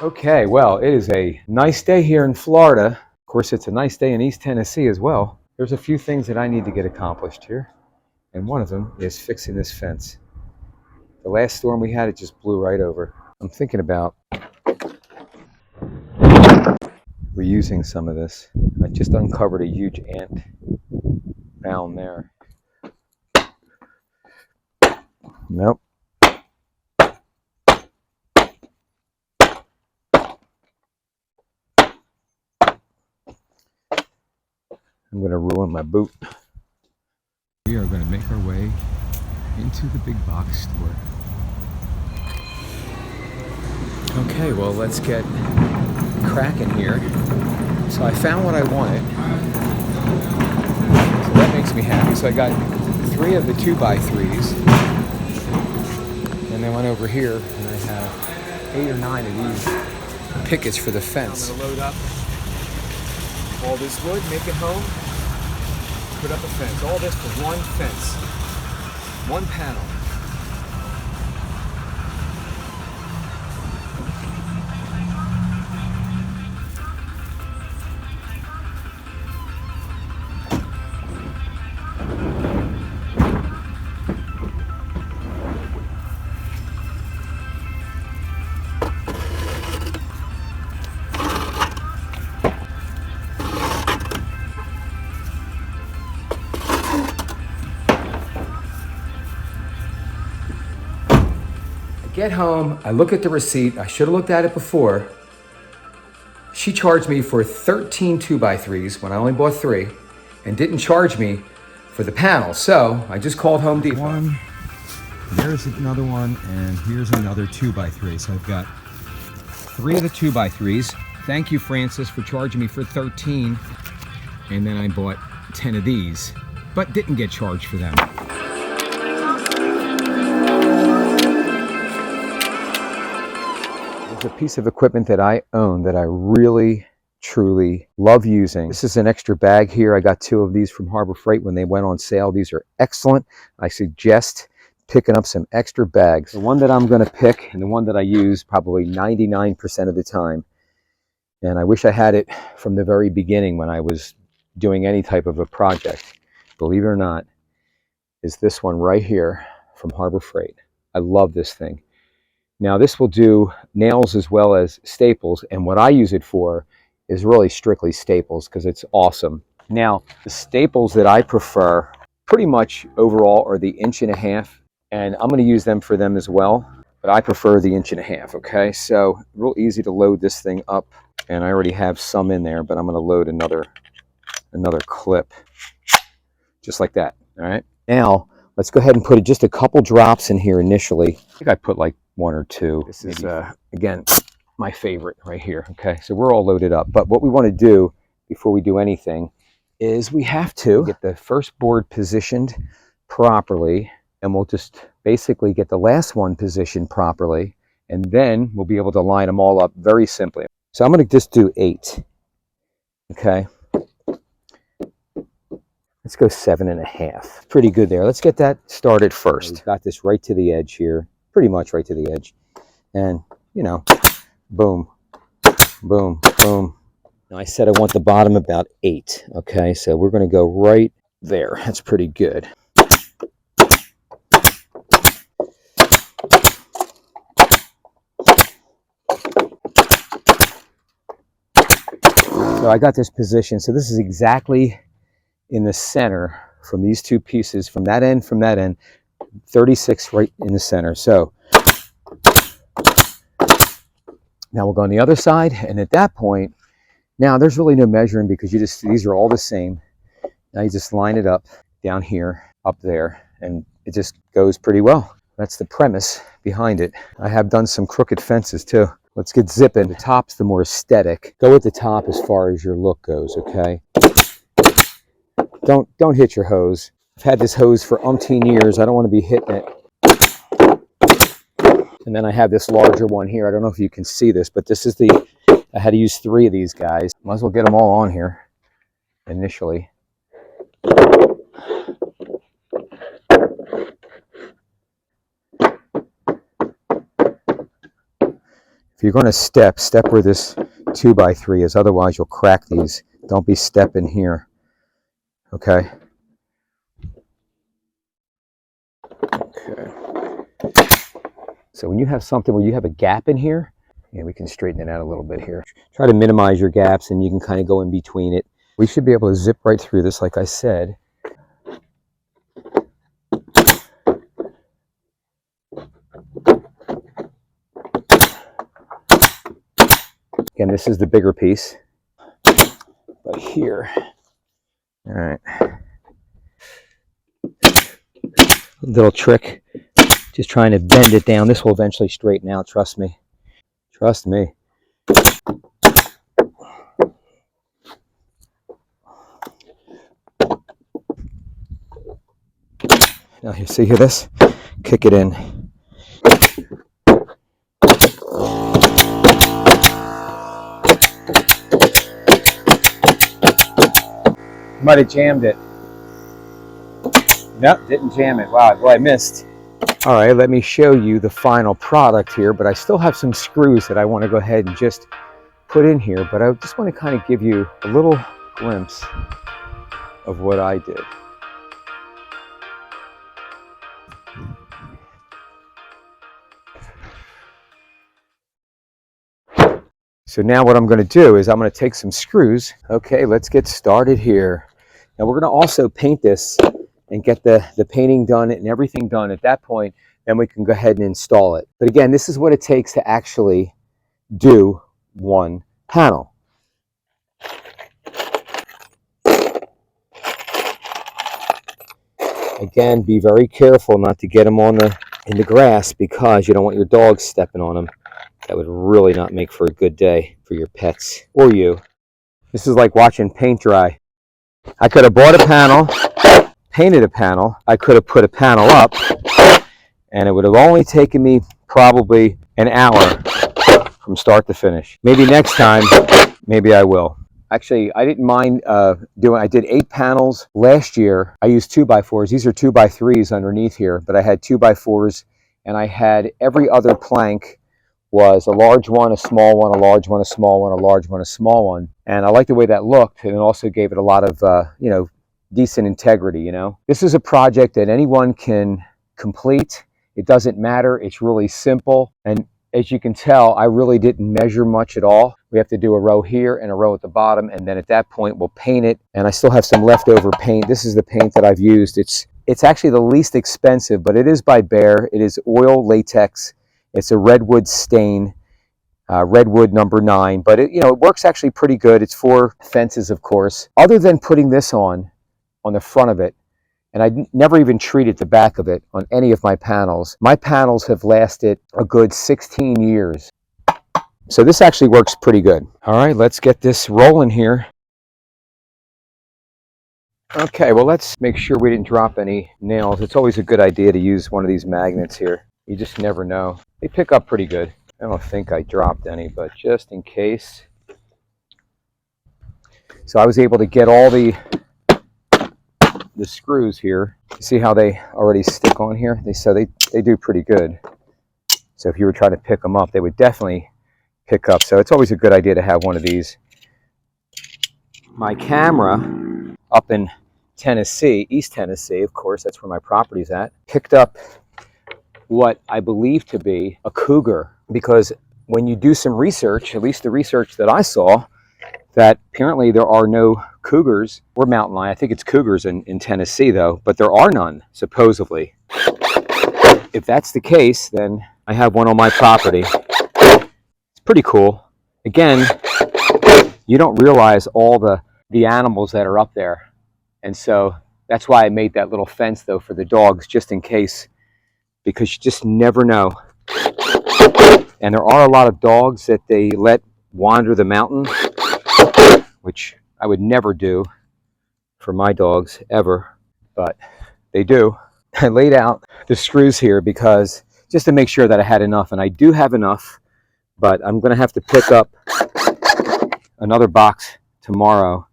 Okay, well, it is a nice day here in Florida. Of course, it's a nice day in East Tennessee as well. There's a few things that I need to get accomplished here, and one of them is fixing this fence. The last storm we had, it just blew right over. I'm thinking about reusing some of this. I just uncovered a huge ant mound there. Nope. I'm going to ruin my boot. We are going to make our way into the big box store. Okay, well, let's get cracking here. So I found what I wanted. So that makes me happy. So I got 3 of the 2x3s. And then went over here and I have 8 or 9 of these pickets for the fence. I'm going to load up all this wood, make it home, put up a fence. All this for one fence, one panel. Get home, I look at the receipt. I should have looked at it before. She charged me for 13 2x3s when I only bought 3 and didn't charge me for the panel. So I just called Home Depot. One, there's another one, and here's another 2x3. So I've got 3 of the 2x3s. Thank you, Francis, for charging me for 13. And then I bought 10 of these, but didn't get charged for them. There's a piece of equipment that I own that I really, truly love using. This is an extra bag here. I got 2 of these from Harbor Freight when they went on sale. These are excellent. I suggest picking up some extra bags. The one that I'm going to pick and the one that I use probably 99% of the time, and I wish I had it from the very beginning when I was doing any type of a project, believe it or not, is this one right here from Harbor Freight. I love this thing. Now this will do nails as well as staples, and what I use it for is really strictly staples because it's awesome. Now the staples that I prefer pretty much overall are the 1.5 inch, and I'm going to use them for them as well, but I prefer the 1.5 inch, okay? So real easy to load this thing up, and I already have some in there, but I'm going to load another clip just like that. All right, now let's go ahead and put just a couple drops in here initially. I think I put like 1 or 2. This is again my favorite right here. Okay, so we're all loaded up, but what we want to do before we do anything is we have to get the first board positioned properly, and we'll just basically get the last one positioned properly, and then we'll be able to line them all up very simply. So I'm going to just do 8. Okay, let's go 7.5. Pretty good there. Let's get that started first. We've got this right to the edge here, pretty much right to the edge, and you know, boom, boom, boom. Now I said I want the bottom about 8. Okay, so we're going to go right there. That's pretty good. So I got this position. So this is exactly in the center from these 2 pieces, from that end, 36 right in the center. So now we'll go on the other side, and at that point, now there's really no measuring because these are all the same. Now you just line it up down here, up there, and it just goes pretty well. That's the premise behind it. I have done some crooked fences too. Let's get zipping. The top's the more aesthetic. Go with the top as far as your look goes, okay? Don't hit your hose. I've had this hose for umpteen years. I don't want to be hitting it. And then I have this larger one here. I don't know if you can see this, but this is I had to use 3 of these guys. Might as well get them all on here initially. If you're going to step where this 2x3 is. Otherwise, you'll crack these. Don't be stepping here. Okay. Okay. So when you have something where you have a gap in here, yeah, we can straighten it out a little bit here. Try to minimize your gaps, and you can kind of go in between it. We should be able to zip right through this, like I said. Again, this is the bigger piece. But here, all right. Little trick, just trying to bend it down. This will eventually straighten out, trust me. Trust me. Now, you see this? Kick it in. Might have jammed it. Nope, didn't jam it. Wow, boy, I missed. All right, let me show you the final product here, but I still have some screws that I want to go ahead and just put in here, but I just want to kind of give you a little glimpse of what I did. So now what I'm going to do is I'm going to take some screws. Okay, let's get started here. Now we're going to also paint this and get the painting done and everything done. At that point, then we can go ahead and install it. But again, this is what it takes to actually do one panel. Again, be very careful not to get them on in the grass, because you don't want your dogs stepping on them. That would really not make for a good day for your pets or you. This is like watching paint dry. I could have bought a panel, painted a panel. I could have put a panel up, and it would have only taken me probably an hour from start to finish. Maybe next time, maybe I will. Actually, I didn't mind I did 8 panels last year. I used 2x4s. These are 2x3s underneath here, but I had 2x4s, and I had every other plank was a large one, a small one, a large one, a small one, a large one, a small one. And I liked the way that looked, and it also gave it a lot of, decent integrity, This is a project that anyone can complete. It doesn't matter. It's really simple. And as you can tell, I really didn't measure much at all. We have to do a row here and a row at the bottom, and then at that point, we'll paint it. And I still have some leftover paint. This is the paint that I've used. It's actually the least expensive, but it is by Behr. It is oil latex. It's a redwood stain, redwood number 9, but it works actually pretty good. It's for fences, of course. Other than putting this on the front of it, and I never even treated the back of it on any of my panels. My panels have lasted a good 16 years. So this actually works pretty good. All right, let's get this rolling here. Okay, well, let's make sure we didn't drop any nails. It's always a good idea to use one of these magnets here. You just never know. They pick up pretty good. I don't think I dropped any, but just in case. So I was able to get all the screws here. See how they already stick on here? They do pretty good. So if you were trying to pick them up, they would definitely pick up. So it's always a good idea to have one of these. My camera up in Tennessee, East Tennessee, of course, that's where my property's at, picked up what I believe to be a cougar, because when you do some research, at least the research that I saw, that apparently there are no cougars or mountain lion. I think it's cougars in Tennessee though, but there are none, supposedly. If that's the case, then I have one on my property. It's pretty cool. Again, you don't realize all the animals that are up there. And so that's why I made that little fence though for the dogs, just in case, because you just never know. And there are a lot of dogs that they let wander the mountain, which I would never do for my dogs ever, but they do. I laid out the screws here because just to make sure that I had enough, and I do have enough, but I'm going to have to pick up another box tomorrow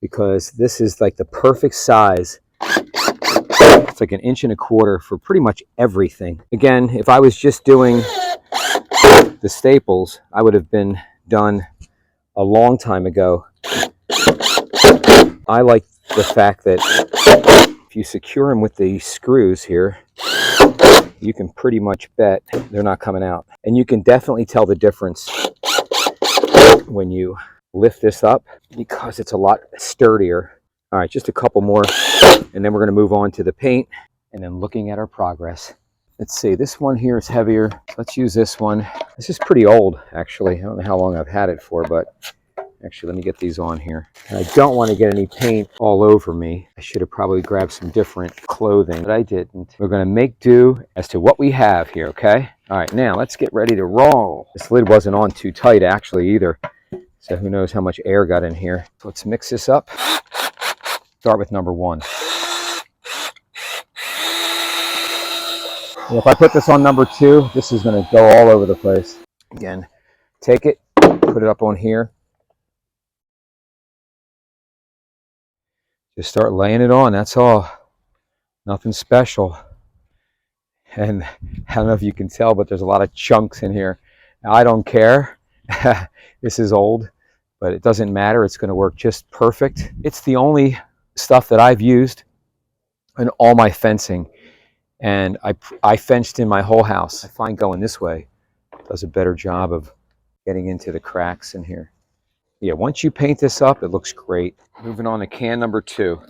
because this is like the perfect size. It's like 1.25 inches for pretty much everything. Again, if I was just doing the staples, I would have been done a long time ago. I like the fact that if you secure them with the screws here, you can pretty much bet they're not coming out. And you can definitely tell the difference when you lift this up because it's a lot sturdier. All right, just a couple more, and then we're going to move on to the paint and then looking at our progress. Let's see, this one here is heavier. Let's use this one. This is pretty old, actually. I don't know how long I've had it for, but actually, let me get these on here. And I don't want to get any paint all over me. I should have probably grabbed some different clothing, but I didn't. We're going to make do as to what we have here, okay? All right, now let's get ready to roll. This lid wasn't on too tight, actually, either. So who knows how much air got in here. So let's mix this up. Start with number 1. And if I put this on number 2, this is going to go all over the place. Again, take it, put it up on here. Just start laying it on, that's all. Nothing special. And I don't know if you can tell, but there's a lot of chunks in here. Now, I don't care. This is old, but it doesn't matter. It's going to work just perfect. It's the only stuff that I've used in all my fencing. And I fenced in my whole house. I find going this way does a better job of getting into the cracks in here. Yeah, once you paint this up, it looks great. Moving on to can number 2.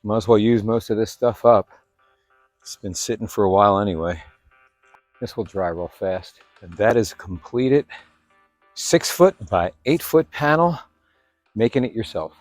Might as well use most of this stuff up. It's been sitting for a while anyway. This will dry real fast. And that is completed 6 foot by 8 foot panel, making it yourself.